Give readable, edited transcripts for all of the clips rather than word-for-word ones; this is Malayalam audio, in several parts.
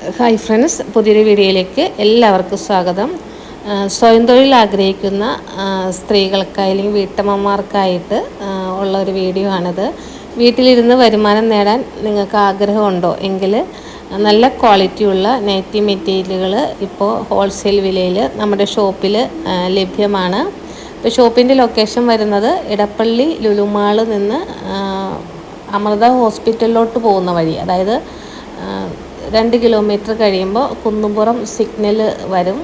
ഹായ് ഫ്രണ്ട്സ്, പുതിയൊരു വീഡിയോയിലേക്ക് എല്ലാവർക്കും സ്വാഗതം. സ്വയം തൊഴിൽ ആഗ്രഹിക്കുന്ന സ്ത്രീകൾക്കായി അല്ലെങ്കിൽ വീട്ടമ്മമാർക്കായിട്ട് ഉള്ള ഒരു വീഡിയോ ആണിത്. വീട്ടിലിരുന്ന് വരുമാനം നേടാൻ നിങ്ങൾക്ക് ആഗ്രഹമുണ്ടോ എങ്കിൽ നല്ല ക്വാളിറ്റിയുള്ള നൈറ്റി മെറ്റീരിയലുകൾ ഇപ്പോൾ ഹോൾസെയിൽ വിലയിൽ നമ്മുടെ ഷോപ്പിൽ ലഭ്യമാണ്. ഇപ്പോൾ ഷോപ്പിൻ്റെ ലൊക്കേഷൻ വരുന്നത് ഇടപ്പള്ളി ലുലുമാളിൽ നിന്ന് അമൃത ഹോസ്പിറ്റലിലോട്ട് പോകുന്ന വഴി, അതായത് 2 കിലോമീറ്റർ കഴിയുമ്പോൾ കുന്നുംപുറം സിഗ്നൽ വരും.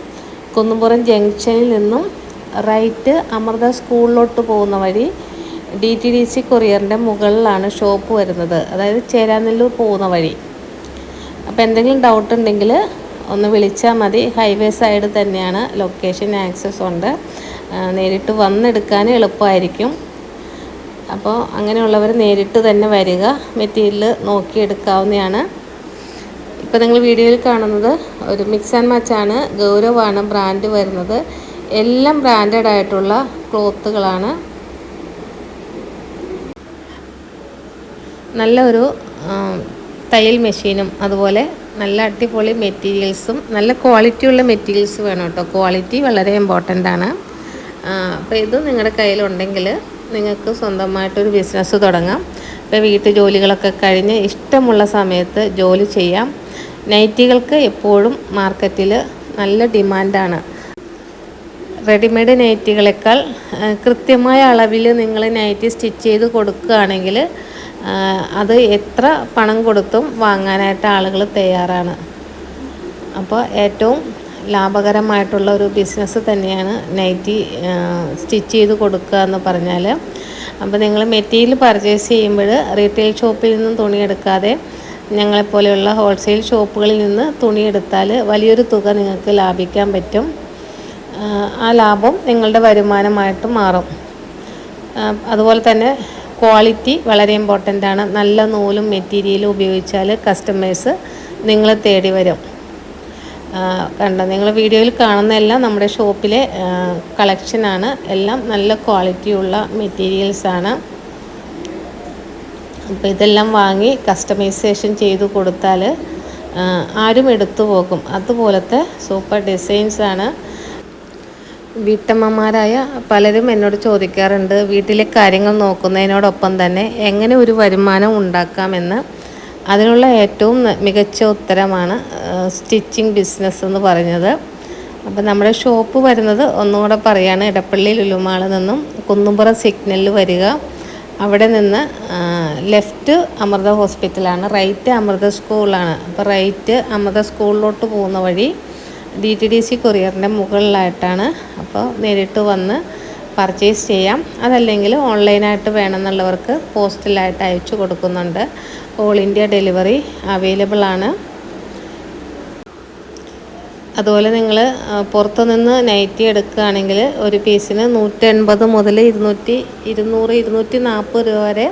കുന്നുംപുറം ജംഗ്ഷനിൽ നിന്നും റൈറ്റ് അമൃത സ്കൂളിലോട്ട് പോകുന്ന വഴി DTDC കൊറിയറിൻ്റെ മുകളിലാണ് ഷോപ്പ് വരുന്നത്, അതായത് ചേരാനെല്ലൂർ പോകുന്ന വഴി. അപ്പോൾ എന്തെങ്കിലും ഡൗട്ട് ഉണ്ടെങ്കിൽ ഒന്ന് വിളിച്ചാൽ മതി. ഹൈവേ സൈഡ് തന്നെയാണ്, ലൊക്കേഷൻ ആക്സസ് ഉണ്ട്, നേരിട്ട് വന്നെടുക്കാൻ എളുപ്പമായിരിക്കും. അപ്പോൾ അങ്ങനെയുള്ളവർ നേരിട്ട് തന്നെ വരിക, മെറ്റീരിയൽ നോക്കിയെടുക്കാവുന്നതാണ്. ഇപ്പോൾ നിങ്ങൾ വീഡിയോയിൽ കാണുന്നത് ഒരു മിക്സ് ആൻഡ് മാച്ചാണ്. ഗൗരവാണ് ബ്രാൻഡ് വരുന്നത്. എല്ലാം ബ്രാൻഡഡ് ആയിട്ടുള്ള ക്ലോത്തുകളാണ്. നല്ലൊരു തയ്യൽ മെഷീനും അതുപോലെ നല്ല അടിപൊളി മെറ്റീരിയൽസും നല്ല ക്വാളിറ്റിയുള്ള മെറ്റീരിയൽസ് വേണം കേട്ടോ. ക്വാളിറ്റി വളരെ ഇമ്പോർട്ടൻ്റ് ആണ്. അപ്പോൾ ഇത് നിങ്ങളുടെ കയ്യിലുണ്ടെങ്കിൽ നിങ്ങൾക്ക് സ്വന്തമായിട്ടൊരു ബിസിനസ് തുടങ്ങാം. ഇപ്പോൾ വീട്ടു ജോലികളൊക്കെ കഴിഞ്ഞ് ഇഷ്ടമുള്ള സമയത്ത് ജോലി ചെയ്യാം. നൈറ്റികൾക്ക് എപ്പോഴും മാർക്കറ്റിൽ നല്ല ഡിമാൻഡാണ്. റെഡിമെയ്ഡ് നൈറ്റികളേക്കാൾ കൃത്യമായ അളവിൽ നിങ്ങൾ നൈറ്റി സ്റ്റിച്ച് ചെയ്ത് കൊടുക്കുകയാണെങ്കിൽ അത് എത്ര പണം കൊടുത്തും വാങ്ങാനായിട്ട് ആളുകൾ തയ്യാറാണ്. അപ്പോൾ ഏറ്റവും ലാഭകരമായിട്ടുള്ള ഒരു ബിസിനസ് തന്നെയാണ് നൈറ്റി സ്റ്റിച്ച് ചെയ്ത് കൊടുക്കുക എന്ന് പറഞ്ഞാൽ. അപ്പോൾ നിങ്ങൾ മെറ്റീരിയൽ പർച്ചേസ് ചെയ്യുമ്പോൾ റീറ്റെയിൽ ഷോപ്പിൽ നിന്നും തുണിയെടുക്കാതെ ഞങ്ങളെപ്പോലെയുള്ള ഹോൾസെയിൽ ഷോപ്പുകളിൽ നിന്ന് തുണിയെടുത്താൽ വലിയൊരു തുക നിങ്ങൾക്ക് ലാഭിക്കാൻ പറ്റും. ആ ലാഭം നിങ്ങളുടെ വരുമാനമായിട്ട് മാറും. അതുപോലെ തന്നെ ക്വാളിറ്റി വളരെ ഇമ്പോർട്ടൻ്റ് ആണ്. നല്ല നൂലും മെറ്റീരിയലും ഉപയോഗിച്ചാൽ കസ്റ്റമേഴ്സ് നിങ്ങളെ തേടി വരും. കണ്ടോ, നിങ്ങൾ വീഡിയോയിൽ കാണുന്നതെല്ലാം നമ്മുടെ ഷോപ്പിലെ കളക്ഷനാണ്. എല്ലാം നല്ല ക്വാളിറ്റിയുള്ള മെറ്റീരിയൽസാണ്. അപ്പോൾ ഇതെല്ലാം വാങ്ങി കസ്റ്റമൈസേഷൻ ചെയ്ത് കൊടുത്താൽ ആരും എടുത്തു പോകും. അതുപോലത്തെ സൂപ്പർ ഡിസൈൻസാണ്. വീട്ടമ്മമാരായ പലരും എന്നോട് ചോദിക്കാറുണ്ട്, വീട്ടിലെ കാര്യങ്ങൾ നോക്കുന്നതിനോടൊപ്പം തന്നെ എങ്ങനെ ഒരു വരുമാനം ഉണ്ടാക്കാമെന്ന്. അതിനുള്ള ഏറ്റവും മികച്ച ഉത്തരമാണ് സ്റ്റിച്ചിങ് ബിസിനസ് എന്ന് പറഞ്ഞത്. അപ്പോൾ നമ്മുടെ ഷോപ്പ് വരുന്നത് ഒന്നുകൂടെ പറയാണ്, ഇടപ്പള്ളി ലുലുമാളിൽ നിന്നും കുന്നുംപുറം സിഗ്നലിൽ വരിക. അവിടെ നിന്ന് ലെഫ്റ്റ് അമൃത ഹോസ്പിറ്റലാണ്, റൈറ്റ് അമൃത സ്കൂളാണ്. അപ്പോൾ റൈറ്റ് അമൃത സ്കൂളിലോട്ട് പോകുന്ന വഴി DTDC കൊറിയറിൻ്റെ മുകളിലായിട്ടാണ്. അപ്പോൾ നേരിട്ട് വന്ന് പർച്ചേസ് ചെയ്യാം. അതല്ലെങ്കിൽ ഓൺലൈനായിട്ട് വേണമെന്നുള്ളവർക്ക് പോസ്റ്റലായിട്ട് അയച്ചു കൊടുക്കുന്നുണ്ട്. ഓൾ ഇന്ത്യ ഡെലിവറി അവൈലബിൾ ആണ്. അതുപോലെ നിങ്ങൾ പുറത്തുനിന്ന് നൈറ്റി എടുക്കുകയാണെങ്കിൽ ഒരു പീസിന് 180 മുതൽ 240 രൂപ വരെ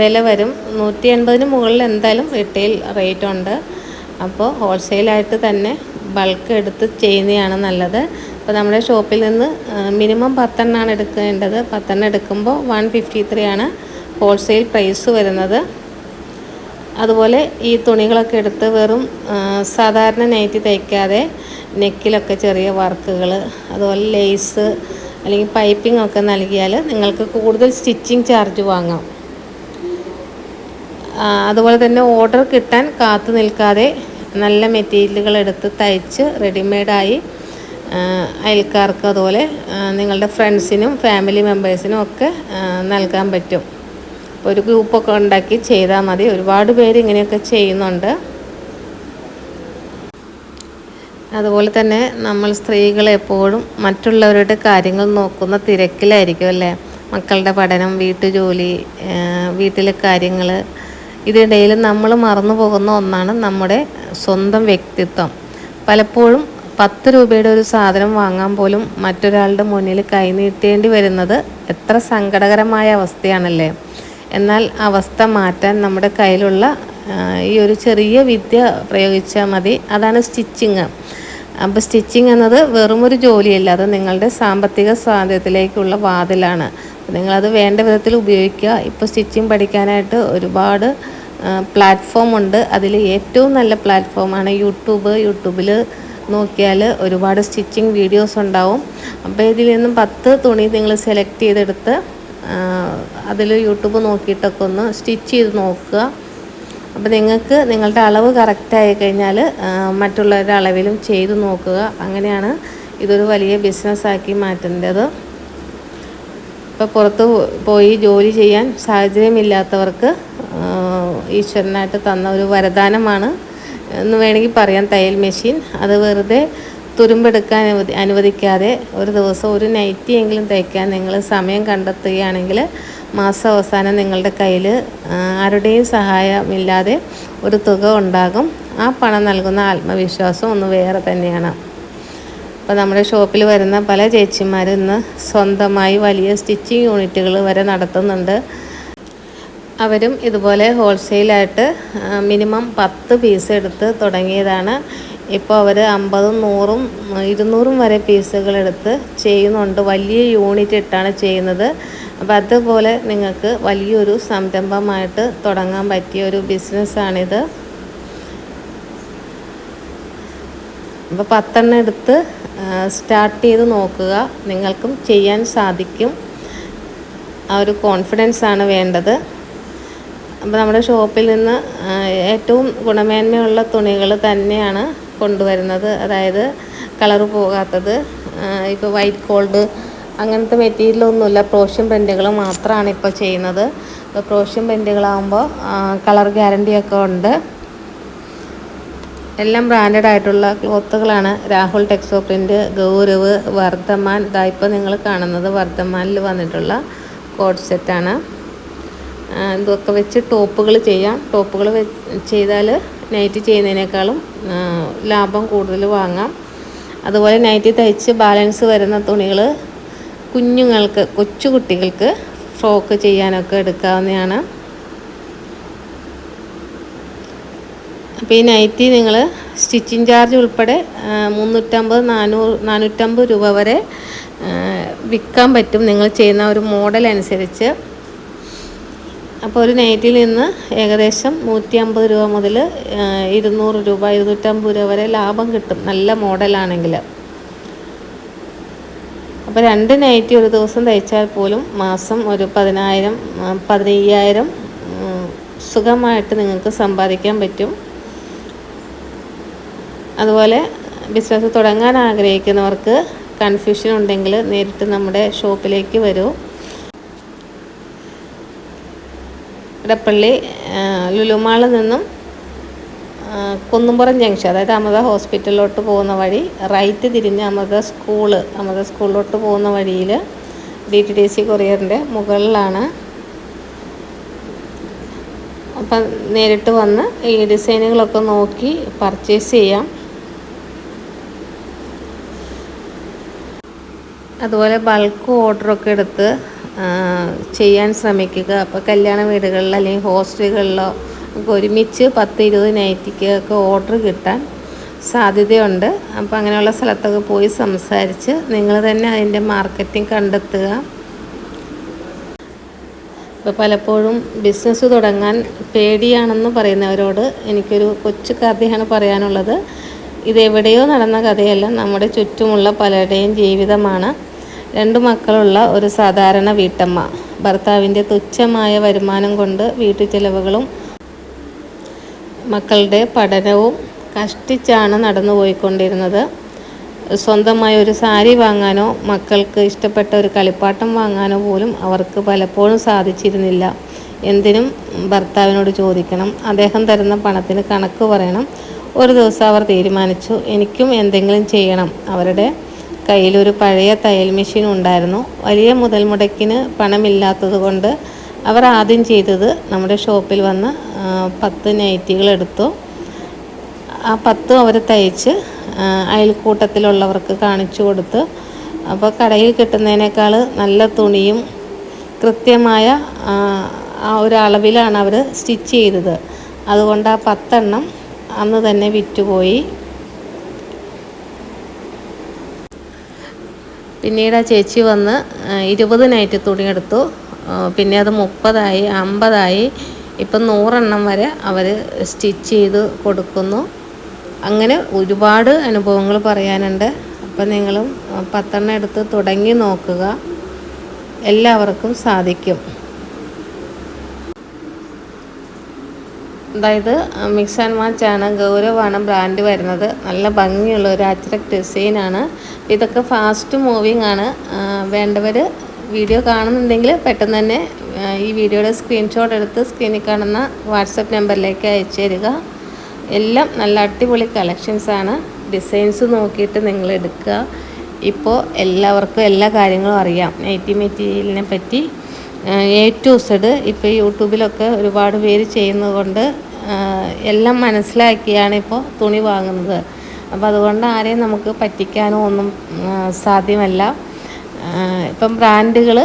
വില വരും. 180 മുകളിൽ എന്തായാലും റീറ്റെയിൽ റേറ്റ് ഉണ്ട്. അപ്പോൾ ഹോൾസെയിലായിട്ട് തന്നെ ബൾക്ക് എടുത്ത് ചെയ്യുന്നതാണ് നല്ലത്. അപ്പോൾ നമ്മുടെ ഷോപ്പിൽ നിന്ന് മിനിമം 10 എണ്ണമാണ് എടുക്കേണ്ടത്. 10 എണ്ണം എടുക്കുമ്പോൾ 153 ആണ് ഹോൾസെയിൽ പ്രൈസ് വരുന്നത്. അതുപോലെ ഈ തുണികളൊക്കെ എടുത്ത് വെറും സാധാരണ നൈറ്റി തയ്ക്കാതെ നെക്കിലൊക്കെ ചെറിയ വർക്കുകൾ, അതുപോലെ ലേസ് അല്ലെങ്കിൽ പൈപ്പിംഗ് ഒക്കെ നൽകിയാൽ നിങ്ങൾക്ക് കൂടുതൽ സ്റ്റിച്ചിങ് ചാർജ് വാങ്ങാം. അതുപോലെ തന്നെ ഓർഡർ കിട്ടാൻ കാത്തു നിൽക്കാതെ നല്ല മെറ്റീരിയലുകൾ എടുത്ത് തയ്ച്ച് റെഡിമെയ്ഡായി അയൽക്കാർക്ക് അതുപോലെ നിങ്ങളുടെ ഫ്രണ്ട്സിനും ഫാമിലി മെമ്പേഴ്സിനും ഒക്കെ നൽകാൻ പറ്റും. ഒരു ഗ്രൂപ്പൊക്കെ ഉണ്ടാക്കി ചെയ്താൽ മതി. ഒരുപാട് പേര് ഇങ്ങനെയൊക്കെ ചെയ്യുന്നുണ്ട്. അതുപോലെ തന്നെ നമ്മൾ സ്ത്രീകളെപ്പോഴും മറ്റുള്ളവരുടെ കാര്യങ്ങൾ നോക്കുന്ന തിരക്കിലായിരിക്കും അല്ലേ. മക്കളുടെ പഠനം, വീട്ടുജോലി, വീട്ടിലെ കാര്യങ്ങൾ, ഇതിനിടയിൽ നമ്മൾ മറന്നു പോകുന്ന ഒന്നാണ് നമ്മുടെ സ്വന്തം വ്യക്തിത്വം. പലപ്പോഴും 10 രൂപയുടെ ഒരു സാധനം വാങ്ങാൻ പോലും മറ്റൊരാളുടെ മുന്നിൽ കൈനീട്ടേണ്ടി വരുന്നത് എത്ര സങ്കടകരമായ അവസ്ഥയാണല്ലേ. എന്നാൽ അവസ്ഥ മാറ്റാൻ നമ്മുടെ കയ്യിലുള്ള ഈ ഒരു ചെറിയ വിദ്യ പ്രയോഗിച്ചാൽ മതി. അതാണ് സ്റ്റിച്ചിങ്. അപ്പോൾ സ്റ്റിച്ചിങ് എന്നത് വെറുമൊരു ജോലിയല്ല, അത് നിങ്ങളുടെ സാമ്പത്തിക സ്വാതന്ത്ര്യത്തിലേക്കുള്ള വാതിലാണ്. നിങ്ങളത് വേണ്ട വിധത്തിൽ ഉപയോഗിക്കുക. ഇപ്പോൾ സ്റ്റിച്ചിങ് പഠിക്കാനായിട്ട് ഒരുപാട് പ്ലാറ്റ്ഫോം ഉണ്ട്. അതിൽ ഏറ്റവും നല്ല പ്ലാറ്റ്ഫോമാണ് യൂട്യൂബിൽ നോക്കിയാൽ ഒരുപാട് സ്റ്റിച്ചിങ് വീഡിയോസ് ഉണ്ടാവും. അപ്പോൾ ഇതിൽ നിന്നും 10 തുണി നിങ്ങൾ സെലക്ട് ചെയ്തെടുത്ത് അതിൽ യൂട്യൂബ് നോക്കിയിട്ടൊക്കെ ഒന്ന് സ്റ്റിച്ച് ചെയ്ത് നോക്കുക. അപ്പോൾ നിങ്ങൾക്ക് നിങ്ങളുടെ അളവ് കറക്റ്റായി കഴിഞ്ഞാൽ മറ്റുള്ളവരുടെ അളവിലും ചെയ്ത് നോക്കുക. അങ്ങനെയാണ് ഇതൊരു വലിയ ബിസിനസ്സാക്കി മാറ്റേണ്ടത്. ഇപ്പോൾ പുറത്ത് പോയി ജോലി ചെയ്യാൻ സാഹചര്യമില്ലാത്തവർക്ക് ഈശ്വരനായിട്ട് തന്ന ഒരു വരദാനമാണ് എന്ന് വേണമെങ്കിൽ പറയാം തയ്യൽ മെഷീൻ. അത് വെറുതെ തുരുമ്പെടുക്കാൻ അനുവദിക്കാതെ ഒരു ദിവസം ഒരു നൈറ്റിയെങ്കിലും തയ്ക്കാൻ നിങ്ങൾ സമയം കണ്ടെത്തുകയാണെങ്കിൽ മാസം അവസാനം നിങ്ങളുടെ കയ്യിൽ ആരുടെയും സഹായമില്ലാതെ ഒരു തുക ഉണ്ടാകും. ആ പണം നൽകുന്ന ആത്മവിശ്വാസം ഒന്ന് വേറെ തന്നെയാണ്. അപ്പോൾ നമ്മുടെ ഷോപ്പിൽ വരുന്ന പല ചേച്ചിമാരും ഇന്ന് സ്വന്തമായി വലിയ സ്റ്റിച്ചിങ് യൂണിറ്റുകൾ വരെ നടത്തുന്നുണ്ട്. അവരും ഇതുപോലെ ഹോൾസെയിലായിട്ട് മിനിമം 10 പീസ് എടുത്ത് തുടങ്ങിയതാണ്. ഇപ്പോൾ അവർ 50, 100, 200 വരെ പീസുകളെടുത്ത് ചെയ്യുന്നുണ്ട്. വലിയ യൂണിറ്റ് ഇട്ടാണ് ചെയ്യുന്നത്. അപ്പോൾ അതുപോലെ നിങ്ങൾക്ക് വലിയൊരു സംരംഭമായിട്ട് തുടങ്ങാൻ പറ്റിയ ഒരു ബിസിനസ്സാണിത്. അപ്പോൾ 10 എണ്ണം എടുത്ത് സ്റ്റാർട്ട് ചെയ്ത് നോക്കുക. നിങ്ങൾക്കും ചെയ്യാൻ സാധിക്കും. ആ ഒരു കോൺഫിഡൻസാണ് വേണ്ടത്. അപ്പോൾ നമ്മുടെ ഷോപ്പിൽ നിന്ന് ഏറ്റവും ഗുണമേന്മയുള്ള തുണികൾ തന്നെയാണ് കൊണ്ടുവരുന്നത്. അതായത് കളറ് പോകാത്തത്, ഇപ്പോൾ വൈറ്റ് ഗോൾഡ് അങ്ങനത്തെ മെറ്റീരിയലൊന്നുമില്ല. പ്രോഷ്യൻ പ്രിൻറ്റുകൾ മാത്രമാണ് ഇപ്പോൾ ചെയ്യുന്നത്. അപ്പോൾ പ്രോഷ്യൻ പ്രിൻറ്റുകളാകുമ്പോൾ കളർ ഗ്യാരണ്ടിയൊക്കെ ഉണ്ട്. എല്ലാം ബ്രാൻഡഡ് ആയിട്ടുള്ള ക്ലോത്തുകളാണ്. രാഹുൽ ടെക്സോ പ്രിൻറ്റ്, ഗൗരവ്, വർദ്ധമാൻ. ഇപ്പോൾ നിങ്ങൾ കാണുന്നത് വർദ്ധമാനിൽ വന്നിട്ടുള്ള കോഡ് സെറ്റാണ്. ഇതൊക്കെ വെച്ച് ടോപ്പുകൾ ചെയ്യാം. ടോപ്പുകൾ ചെയ്താൽ നൈറ്റി ചെയ്യുന്നതിനേക്കാളും ലാഭം കൂടുതൽ വാങ്ങാം. അതുപോലെ നൈറ്റി തയ്ച്ച് ബാലൻസ് വരുന്ന തുണികൾ കുഞ്ഞുങ്ങൾക്ക്, കൊച്ചു കുട്ടികൾക്ക് ഫ്രോക്ക് ചെയ്യാനൊക്കെ എടുക്കാവുന്നതാണ്. അപ്പോൾ ഈ നൈറ്റി നിങ്ങൾ സ്റ്റിച്ചിങ് ചാർജ് ഉൾപ്പെടെ 350, 450 രൂപ വരെ വിൽക്കാൻ പറ്റും നിങ്ങൾ ചെയ്യുന്ന ഒരു മോഡൽ അനുസരിച്ച്. അപ്പോൾ ഒരു നൈറ്റിയിൽ നിന്ന് ഏകദേശം 150 രൂപ മുതൽ 200 രൂപ, 250 രൂപ വരെ ലാഭം കിട്ടും നല്ല മോഡലാണെങ്കിൽ. അപ്പോൾ 2 നൈറ്റി ഒരു ദിവസം തയ്ച്ചാൽ പോലും മാസം ഒരു 10,000, 15,000 സുഖമായിട്ട് നിങ്ങൾക്ക് സമ്പാദിക്കാൻ പറ്റും. അതുപോലെ ബിസിനസ് തുടങ്ങാൻ ആഗ്രഹിക്കുന്നവർക്ക് കൺഫ്യൂഷൻ ഉണ്ടെങ്കിൽ നേരിട്ട് നമ്മുടെ ഷോപ്പിലേക്ക് വരൂ. ഇടപ്പള്ളി ലുലുമാളിൽ നിന്നും കുന്നുംപുറം ജംഗ്ഷൻ, അതായത് അമൃത ഹോസ്പിറ്റലിലോട്ട് പോകുന്ന വഴി റൈറ്റ് തിരിഞ്ഞ് അമൃത സ്കൂളിലോട്ട് പോകുന്ന വഴിയിൽ DTDC കൊറിയറിൻ്റെ മുകളിലാണ്. അപ്പം നേരിട്ട് വന്ന് ഈ ഡിസൈനുകളൊക്കെ നോക്കി പർച്ചേസ് ചെയ്യാം. അതുപോലെ ബൾക്ക് ഓർഡറൊക്കെ എടുത്ത് ചെയ്യാൻ ശ്രമിക്കുക. അപ്പോൾ കല്യാണ വീടുകളിൽ അല്ലെങ്കിൽ ഹോസ്റ്റലുകളിലോ ഒക്കെ ഒരുമിച്ച് 10-20 നൈറ്റിക്കൊക്കെ ഓർഡർ കിട്ടാൻ സാധ്യതയുണ്ട്. അപ്പോൾ അങ്ങനെയുള്ള സ്ഥലത്തൊക്കെ പോയി സംസാരിച്ച് നിങ്ങൾ തന്നെ അതിൻ്റെ മാർക്കറ്റിംഗ് കണ്ടെത്തുക. ഇപ്പോൾ പലപ്പോഴും ബിസിനസ് തുടങ്ങാൻ പേടിയാണെന്ന് പറയുന്നവരോട് എനിക്കൊരു കൊച്ചു കഥയാണ് പറയാനുള്ളത്. ഇതെവിടെയോ നടന്ന കഥയല്ല, നമ്മുടെ ചുറ്റുമുള്ള പലരുടെയും ജീവിതമാണ്. 2 മക്കളുള്ള ഒരു സാധാരണ വീട്ടമ്മ. ഭർത്താവിൻ്റെ തുച്ഛമായ വരുമാനം കൊണ്ട് വീട്ടു ചിലവുകളും മക്കളുടെ പഠനവും കഷ്ടിച്ചാണ് നടന്നു പോയിക്കൊണ്ടിരുന്നത്. സ്വന്തമായ ഒരു സാരി വാങ്ങാനോ മക്കൾക്ക് ഇഷ്ടപ്പെട്ട ഒരു കളിപ്പാട്ടം വാങ്ങാനോ പോലും അവർക്ക് പലപ്പോഴും സാധിച്ചിരുന്നില്ല. എന്തിനും ഭർത്താവിനോട് ചോദിക്കണം, അദ്ദേഹം തരുന്ന പണത്തിന് കണക്ക് പറയണം. ഒരു ദിവസം അവർ തീരുമാനിച്ചു, എനിക്കും എന്തെങ്കിലും ചെയ്യണം. അവരുടെ കയ്യിലൊരു പഴയ തയ്യൽ മെഷീൻ ഉണ്ടായിരുന്നു. വലിയ മുതൽ മുടക്കിന് പണമില്ലാത്തത് കൊണ്ട് അവർ ആദ്യം ചെയ്തത് നമ്മുടെ ഷോപ്പിൽ വന്ന് 10 നൈറ്റികൾ എടുത്തു. ആ 10 അവർ തയ്ച്ച് അയൽക്കൂട്ടത്തിലുള്ളവർക്ക് കാണിച്ചു കൊടുത്ത്. അപ്പോൾ കടയിൽ കിട്ടുന്നതിനേക്കാൾ നല്ല തുണിയും കൃത്യമായ ആ ഒരു അളവിലാണ് അവർ സ്റ്റിച്ച് ചെയ്തത്. അതുകൊണ്ട് ആ 10 എണ്ണം അന്ന് തന്നെ വിറ്റുപോയി. പിന്നീട് ആ ചേച്ചി വന്ന് 20 നൈറ്റി തുണി എടുത്തു. പിന്നെ അത് 30ആയി, 50ആയി. ഇപ്പം 100 വരെ അവർ സ്റ്റിച്ച് ചെയ്ത് കൊടുക്കുന്നു. അങ്ങനെ ഒരുപാട് അനുഭവങ്ങൾ പറയാനുണ്ട്. അപ്പം നിങ്ങളും 10 എടുത്ത് തുടങ്ങി നോക്കുക, എല്ലാവർക്കും സാധിക്കും. അതായത് മിക്സ് ആൻഡ് മാച്ച് ആണ്, ഗൗരവാണ് ബ്രാൻഡ് വരുന്നത്. നല്ല ഭംഗിയുള്ള ഒരു അച്രക് ഡിസൈനാണ്. ഇതൊക്കെ ഫാസ്റ്റ് മൂവിങ് ആണ്. വേണ്ടവർ വീഡിയോ കാണുന്നുണ്ടെങ്കിൽ പെട്ടെന്ന് തന്നെ ഈ വീഡിയോയുടെ സ്ക്രീൻഷോട്ട് എടുത്ത് സ്ക്രീനിൽ കാണുന്ന വാട്സപ്പ് നമ്പറിലേക്ക് അയച്ചു തരിക. എല്ലാം നല്ല അടിപൊളി കളക്ഷൻസാണ്. ഡിസൈൻസ് നോക്കിയിട്ട് നിങ്ങൾ എടുക്കുക. ഇപ്പോൾ എല്ലാവർക്കും എല്ലാ കാര്യങ്ങളും അറിയാം നൈറ്റി മെറ്റീരിയലിനെ പറ്റി. A to Z ഇപ്പോൾ യൂട്യൂബിലൊക്കെ ഒരുപാട് പേര് ചെയ്യുന്നത് കൊണ്ട് എല്ലാം മനസ്സിലാക്കിയാണ് ഇപ്പോൾ തുണി വാങ്ങുന്നത്. അപ്പോൾ അതുകൊണ്ട് ആരെയും നമുക്ക് പറ്റിക്കാനോ ഒന്നും സാധ്യമല്ല. ഇപ്പം ബ്രാൻഡുകൾ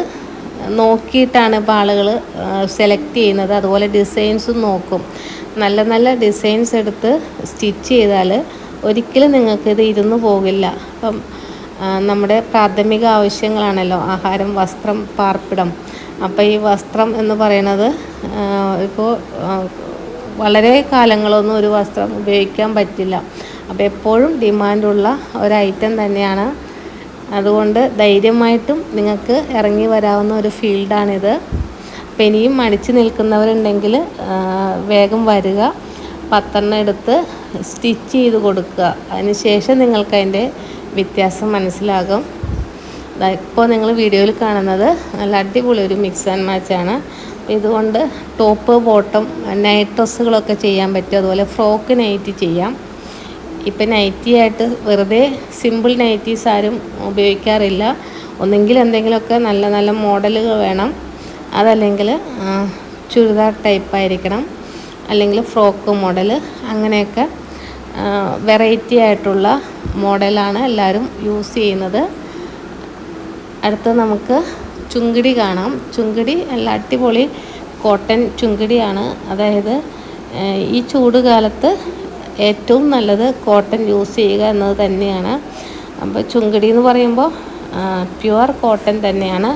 നോക്കിയിട്ടാണ് ഇപ്പോൾ ആളുകൾ സെലക്ട് ചെയ്യുന്നത്. അതുപോലെ ഡിസൈൻസും നോക്കും. നല്ല നല്ല ഡിസൈൻസ് എടുത്ത് സ്റ്റിച്ച് ചെയ്താൽ ഒരിക്കലും നിങ്ങൾക്കിത് ഇരുന്ന് പോകില്ല. അപ്പം നമ്മുടെ പ്രാഥമിക ആവശ്യങ്ങളാണല്ലോ ആഹാരം, വസ്ത്രം, പാർപ്പിടം. അപ്പോൾ ഈ വസ്ത്രം എന്ന് പറയുന്നത് ഇപ്പോൾ വളരെ കാലങ്ങളൊന്നും ഒരു വസ്ത്രം ഉപയോഗിക്കാൻ പറ്റില്ല. അപ്പോൾ എപ്പോഴും ഡിമാൻഡുള്ള ഒരു ഐറ്റം തന്നെയാണ്. അതുകൊണ്ട് ധൈര്യമായിട്ടും നിങ്ങൾക്ക് ഇറങ്ങി വരാവുന്ന ഒരു ഫീൽഡാണിത്. അപ്പോൾ ഇനിയും മടിച്ച് നിൽക്കുന്നവരുണ്ടെങ്കിൽ വേഗം വരിക, 10 എടുത്ത് സ്റ്റിച്ച് ചെയ്ത് കൊടുക്കുക. അതിനുശേഷം നിങ്ങൾക്കതിൻ്റെ വ്യത്യാസം മനസ്സിലാകും. ഇപ്പോൾ നിങ്ങൾ വീഡിയോയിൽ കാണുന്നത് നല്ല അടിപൊളി ഒരു മിക്സ് ആൻഡ് മാച്ചാണ്. ഇതുകൊണ്ട് ടോപ്പ്, ബോട്ടം, നൈറ്റ് ഡ്രസ്സുകളൊക്കെ ചെയ്യാൻ പറ്റും. അതുപോലെ ഫ്രോക്ക് നൈറ്റി ചെയ്യാം. ഇപ്പം നൈറ്റി ആയിട്ട് വെറുതെ സിമ്പിൾ നൈറ്റീസ് ആരും ഉപയോഗിക്കാറില്ല. ഒന്നെങ്കിൽ എന്തെങ്കിലുമൊക്കെ നല്ല നല്ല മോഡലുകൾ വേണം. അതല്ലെങ്കിൽ ചുരിദാർ ടൈപ്പായിരിക്കണം, അല്ലെങ്കിൽ ഫ്രോക്ക് മോഡൽ. അങ്ങനെയൊക്കെ വെറൈറ്റി ആയിട്ടുള്ള മോഡലാണ് എല്ലാവരും യൂസ് ചെയ്യുന്നത്. അടുത്ത് നമുക്ക് ചുങ്കിടി കാണാം. ചുങ്കിടി നല്ല അടിപൊളി കോട്ടൺ ചുങ്കിടിയാണ്. അതായത് ഈ ചൂട് കാലത്ത് ഏറ്റവും നല്ലത് കോട്ടൺ യൂസ് ചെയ്യുക എന്നത് തന്നെയാണ്. അപ്പോൾ ചുങ്കിടി എന്ന് പറയുമ്പോൾ പ്യുവർ കോട്ടൺ തന്നെയാണ്.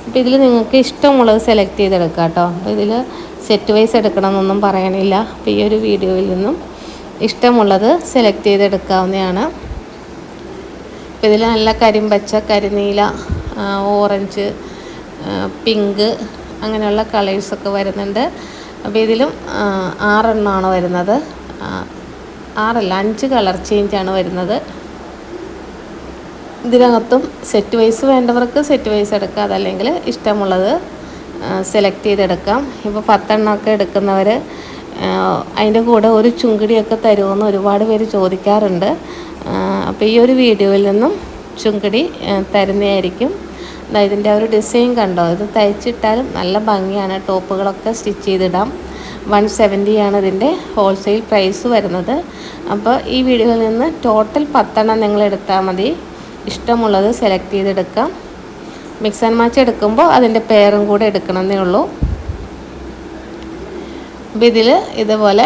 അപ്പോൾ ഇതിൽ നിങ്ങൾക്ക് ഇഷ്ടമുള്ളത് സെലക്ട് ചെയ്തെടുക്കാം കേട്ടോ. അപ്പോൾ ഇതിൽ സെറ്റ് വൈസ് എടുക്കണമെന്നൊന്നും പറയണില്ല. അപ്പോൾ ഈ ഒരു വീഡിയോയിൽ നിന്നും ഇഷ്ടമുള്ളത് സെലക്ട് ചെയ്തെടുക്കാവുന്നതാണ്. അപ്പോൾ ഇതിൽ നല്ല കരിമ്പച്ച, കരിനീല, ഓറഞ്ച്, പിങ്ക് അങ്ങനെയുള്ള കളേഴ്സൊക്കെ വരുന്നുണ്ട്. അപ്പോൾ ഇതിലും 6 എണ്ണമാണ് വരുന്നത്. 5 കളർ ചേഞ്ചാണ് വരുന്നത്. ഇതിനകത്തും സെറ്റ് വൈസ് വേണ്ടവർക്ക് സെറ്റ് വൈസ് എടുക്കാം, അതല്ലെങ്കിൽ ഇഷ്ടമുള്ളത് സെലക്ട് ചെയ്തെടുക്കാം. ഇപ്പോൾ 10 എണ്ണമൊക്കെ എടുക്കുന്നവർ അതിൻ്റെ കൂടെ ഒരു ചുങ്കിടിയൊക്കെ തരുമെന്ന് ഒരുപാട് പേര് ചോദിക്കാറുണ്ട്. അപ്പോൾ ഈ ഒരു വീഡിയോയിൽ നിന്നും ചുങ്കിടി തരുന്നതായിരിക്കും. ഇതിൻ്റെ ഒരു ഡിസൈൻ കണ്ടോ, ഇത് തയ്ച്ചിട്ടാലും നല്ല ഭംഗിയാണ്. ടോപ്പുകളൊക്കെ സ്റ്റിച്ച് ചെയ്തിടാം. 170 ആണ് ഇതിൻ്റെ ഹോൾസെയിൽ പ്രൈസ് വരുന്നത്. അപ്പോൾ ഈ വീഡിയോയിൽ നിന്ന് ടോട്ടൽ 10 എണ്ണം നിങ്ങൾ എടുത്താൽ മതി. ഇഷ്ടമുള്ളത് സെലക്ട് ചെയ്തെടുക്കാം. മിക്സ് ആൻഡ് മാച്ച് എടുക്കുമ്പോൾ അതിൻ്റെ പേരും കൂടെ എടുക്കണമെന്നേ ഉള്ളൂ. അപ്പോൾ ഇതിൽ ഇതുപോലെ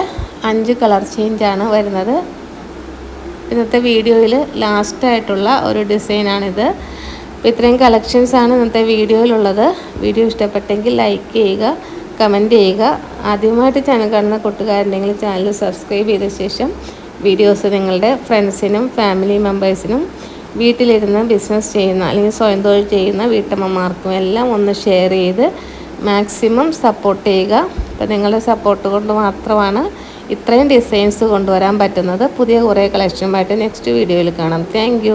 5 കളർ ചേഞ്ചാണ് വരുന്നത്. ഇന്നത്തെ വീഡിയോയിൽ ലാസ്റ്റായിട്ടുള്ള ഒരു ഡിസൈനാണിത്. അപ്പോൾ ഇത്രയും കളക്ഷൻസാണ് ഇന്നത്തെ വീഡിയോയിലുള്ളത്. വീഡിയോ ഇഷ്ടപ്പെട്ടെങ്കിൽ ലൈക്ക് ചെയ്യുക, കമൻറ്റ് ചെയ്യുക. ആദ്യമായിട്ട് ചാനൽ കാണുന്ന കൂട്ടുകാരുണ്ടെങ്കിൽ ചാനൽ സബ്സ്ക്രൈബ് ചെയ്ത ശേഷം വീഡിയോസ് നിങ്ങളുടെ ഫ്രണ്ട്സിനും ഫാമിലി മെമ്പേഴ്സിനും വീട്ടിലിരുന്ന് ബിസിനസ് ചെയ്യുന്ന അല്ലെങ്കിൽ സ്വയം തൊഴിൽ ചെയ്യുന്ന വീട്ടമ്മമാർക്കും എല്ലാം ഒന്ന് ഷെയർ ചെയ്ത് മാക്സിമം സപ്പോർട്ട് ചെയ്യുക. അപ്പോൾ നിങ്ങളുടെ സപ്പോർട്ട് കൊണ്ട് മാത്രമാണ് ഇത്രയും ഡിസൈൻസ് കൊണ്ടുവരാൻ പറ്റുന്നത്. പുതിയ കുറേ കളക്ഷനുമായിട്ട് നെക്സ്റ്റ് വീഡിയോയിൽ കാണാം. താങ്ക്